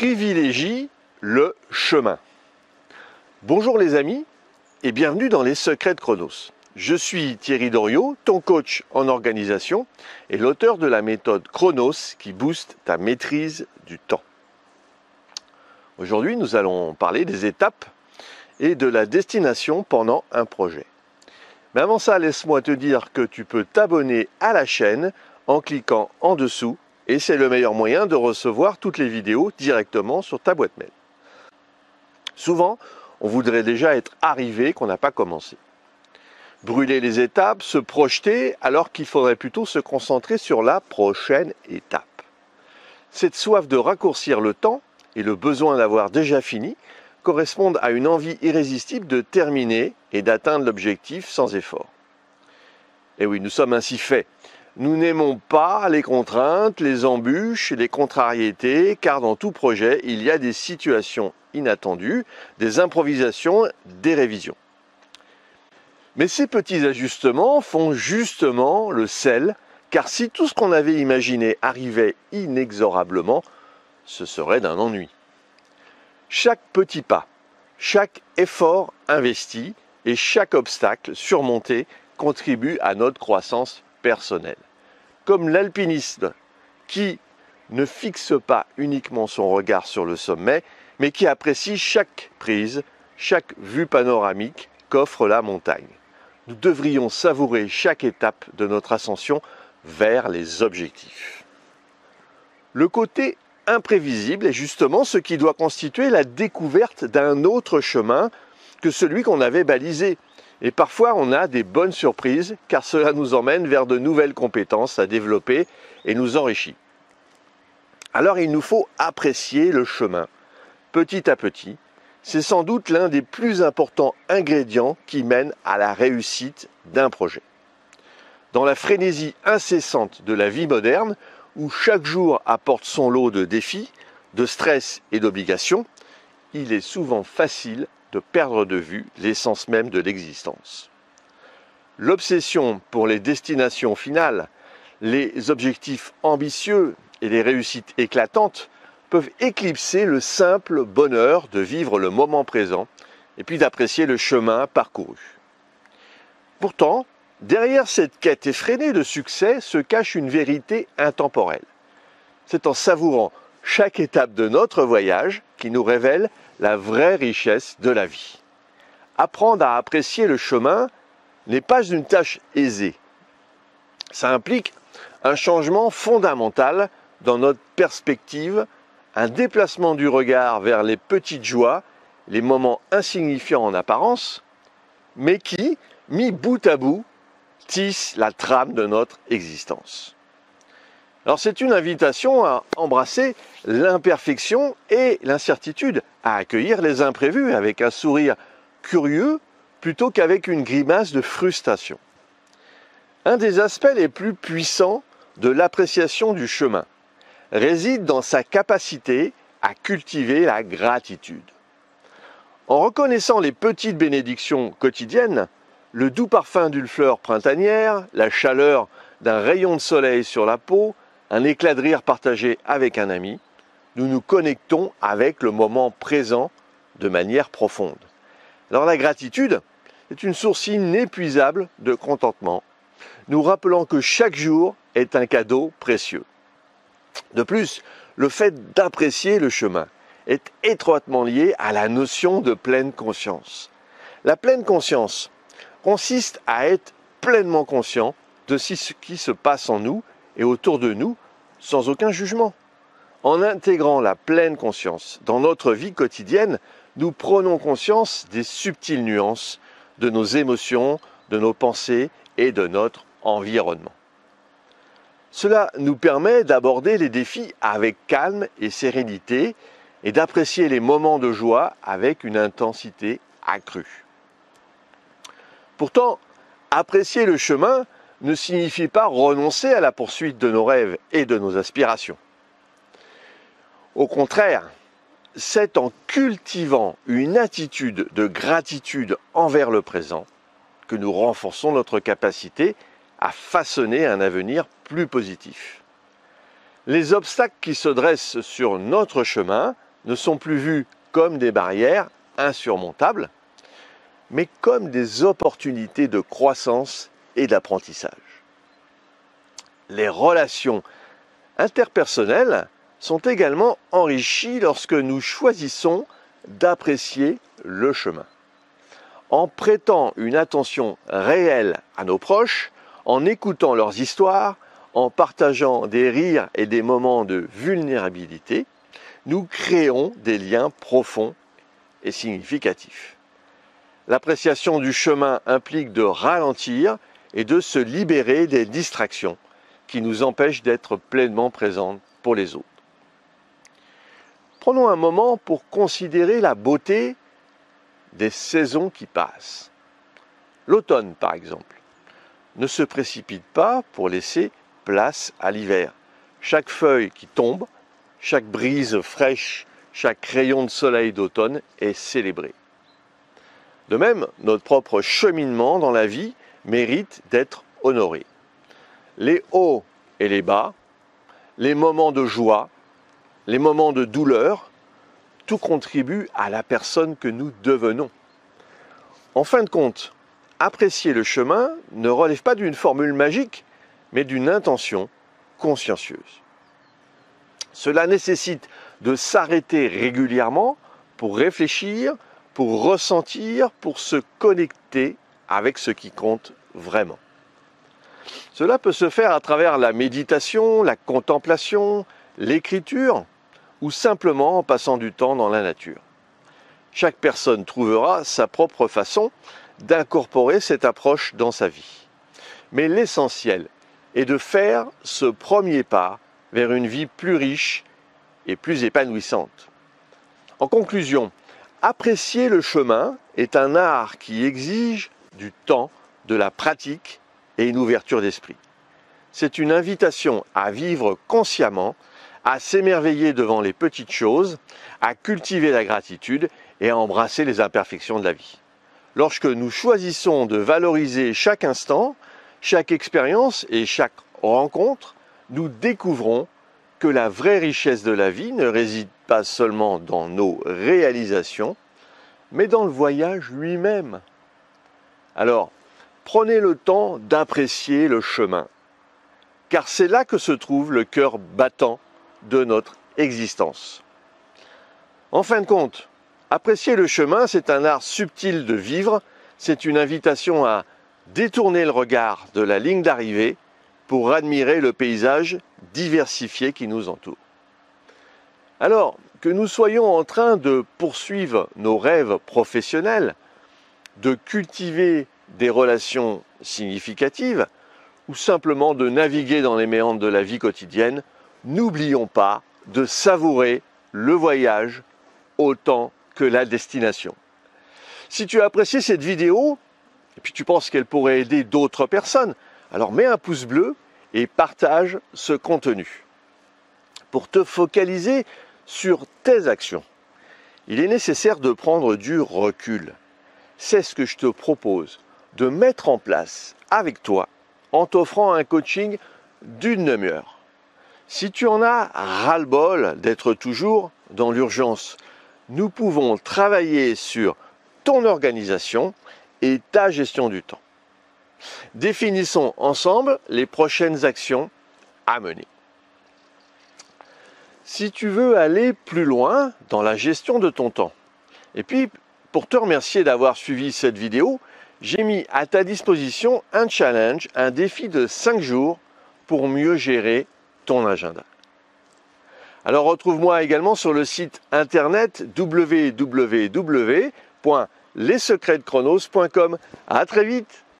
Privilégie le chemin. Bonjour les amis et bienvenue dans les secrets de Chronos. Je suis Thierry Doriot, ton coach en organisation et l'auteur de la méthode Chronos qui booste ta maîtrise du temps. Aujourd'hui, nous allons parler des étapes et de la destination pendant un projet. Mais avant ça, laisse-moi te dire que tu peux t'abonner à la chaîne en cliquant en dessous et c'est le meilleur moyen de recevoir toutes les vidéos directement sur ta boîte mail. Souvent, on voudrait déjà être arrivé qu'on n'a pas commencé. Brûler les étapes, se projeter, alors qu'il faudrait plutôt se concentrer sur la prochaine étape. Cette soif de raccourcir le temps et le besoin d'avoir déjà fini correspondent à une envie irrésistible de terminer et d'atteindre l'objectif sans effort. Et oui, nous sommes ainsi faits. Nous n'aimons pas les contraintes, les embûches, les contrariétés, car dans tout projet, il y a des situations inattendues, des improvisations, des révisions. Mais ces petits ajustements font justement le sel, car si tout ce qu'on avait imaginé arrivait inexorablement, ce serait d'un ennui. Chaque petit pas, chaque effort investi et chaque obstacle surmonté contribue à notre croissance personnelle. Comme l'alpiniste qui ne fixe pas uniquement son regard sur le sommet, mais qui apprécie chaque prise, chaque vue panoramique qu'offre la montagne. Nous devrions savourer chaque étape de notre ascension vers les objectifs. Le côté imprévisible est justement ce qui doit constituer la découverte d'un autre chemin que celui qu'on avait balisé. Et parfois, on a des bonnes surprises car cela nous emmène vers de nouvelles compétences à développer et nous enrichit. Alors, il nous faut apprécier le chemin, petit à petit. C'est sans doute l'un des plus importants ingrédients qui mènent à la réussite d'un projet. Dans la frénésie incessante de la vie moderne, où chaque jour apporte son lot de défis, de stress et d'obligations, il est souvent facile de perdre de vue l'essence même de l'existence. L'obsession pour les destinations finales, les objectifs ambitieux et les réussites éclatantes peuvent éclipser le simple bonheur de vivre le moment présent et puis d'apprécier le chemin parcouru. Pourtant, derrière cette quête effrénée de succès se cache une vérité intemporelle. C'est en savourant chaque étape de notre voyage qui nous révèle la vraie richesse de la vie. Apprendre à apprécier le chemin n'est pas une tâche aisée. Ça implique un changement fondamental dans notre perspective, un déplacement du regard vers les petites joies, les moments insignifiants en apparence, mais qui, mis bout à bout, tissent la trame de notre existence. Alors c'est une invitation à embrasser l'imperfection et l'incertitude, à accueillir les imprévus avec un sourire curieux plutôt qu'avec une grimace de frustration. Un des aspects les plus puissants de l'appréciation du chemin réside dans sa capacité à cultiver la gratitude. En reconnaissant les petites bénédictions quotidiennes, le doux parfum d'une fleur printanière, la chaleur d'un rayon de soleil sur la peau, un éclat de rire partagé avec un ami, nous nous connectons avec le moment présent de manière profonde. Alors la gratitude est une source inépuisable de contentement, nous rappelant que chaque jour est un cadeau précieux. De plus, le fait d'apprécier le chemin est étroitement lié à la notion de pleine conscience. La pleine conscience consiste à être pleinement conscient de ce qui se passe en nous et autour de nous sans aucun jugement. En intégrant la pleine conscience dans notre vie quotidienne, nous prenons conscience des subtiles nuances de nos émotions, de nos pensées et de notre environnement. Cela nous permet d'aborder les défis avec calme et sérénité et d'apprécier les moments de joie avec une intensité accrue. Pourtant, apprécier le chemin ne signifie pas renoncer à la poursuite de nos rêves et de nos aspirations. Au contraire, c'est en cultivant une attitude de gratitude envers le présent que nous renforçons notre capacité à façonner un avenir plus positif. Les obstacles qui se dressent sur notre chemin ne sont plus vus comme des barrières insurmontables, mais comme des opportunités de croissance et d'apprentissage. Les relations interpersonnelles sont également enrichies lorsque nous choisissons d'apprécier le chemin. En prêtant une attention réelle à nos proches, en écoutant leurs histoires, en partageant des rires et des moments de vulnérabilité, nous créons des liens profonds et significatifs. L'appréciation du chemin implique de ralentir et de se libérer des distractions qui nous empêchent d'être pleinement présents pour les autres. Prenons un moment pour considérer la beauté des saisons qui passent. L'automne, par exemple, ne se précipite pas pour laisser place à l'hiver. Chaque feuille qui tombe, chaque brise fraîche, chaque rayon de soleil d'automne est célébré. De même, notre propre cheminement dans la vie mérite d'être honoré. Les hauts et les bas, les moments de joie, les moments de douleur, tout contribue à la personne que nous devenons. En fin de compte, apprécier le chemin ne relève pas d'une formule magique, mais d'une intention consciencieuse. Cela nécessite de s'arrêter régulièrement pour réfléchir, pour ressentir, pour se connecter avec ce qui compte vraiment. Cela peut se faire à travers la méditation, la contemplation, l'écriture ou simplement en passant du temps dans la nature. Chaque personne trouvera sa propre façon d'incorporer cette approche dans sa vie. Mais l'essentiel est de faire ce premier pas vers une vie plus riche et plus épanouissante. En conclusion, apprécier le chemin est un art qui exige du temps, de la pratique et une ouverture d'esprit. C'est une invitation à vivre consciemment, à s'émerveiller devant les petites choses, à cultiver la gratitude et à embrasser les imperfections de la vie. Lorsque nous choisissons de valoriser chaque instant, chaque expérience et chaque rencontre, nous découvrons que la vraie richesse de la vie ne réside pas seulement dans nos réalisations, mais dans le voyage lui-même. Alors, prenez le temps d'apprécier le chemin, car c'est là que se trouve le cœur battant de notre existence. En fin de compte, apprécier le chemin, c'est un art subtil de vivre, c'est une invitation à détourner le regard de la ligne d'arrivée pour admirer le paysage diversifié qui nous entoure. Alors, que nous soyons en train de poursuivre nos rêves professionnels, de cultiver des relations significatives, ou simplement de naviguer dans les méandres de la vie quotidienne, n'oublions pas de savourer le voyage autant que la destination. Si tu as apprécié cette vidéo, et puis tu penses qu'elle pourrait aider d'autres personnes, alors mets un pouce bleu et partage ce contenu. Pour te focaliser sur tes actions, il est nécessaire de prendre du recul. C'est ce que je te propose de mettre en place avec toi en t'offrant un coaching d'une demi-heure. Si tu en as ras-le-bol d'être toujours dans l'urgence, nous pouvons travailler sur ton organisation et ta gestion du temps. Définissons ensemble les prochaines actions à mener. Si tu veux aller plus loin dans la gestion de ton temps, et puis pour te remercier d'avoir suivi cette vidéo, j'ai mis à ta disposition un challenge, un défi de 5 jours pour mieux gérer ton agenda. Alors retrouve-moi également sur le site internet www.lessecretsdechronos.com. À très vite!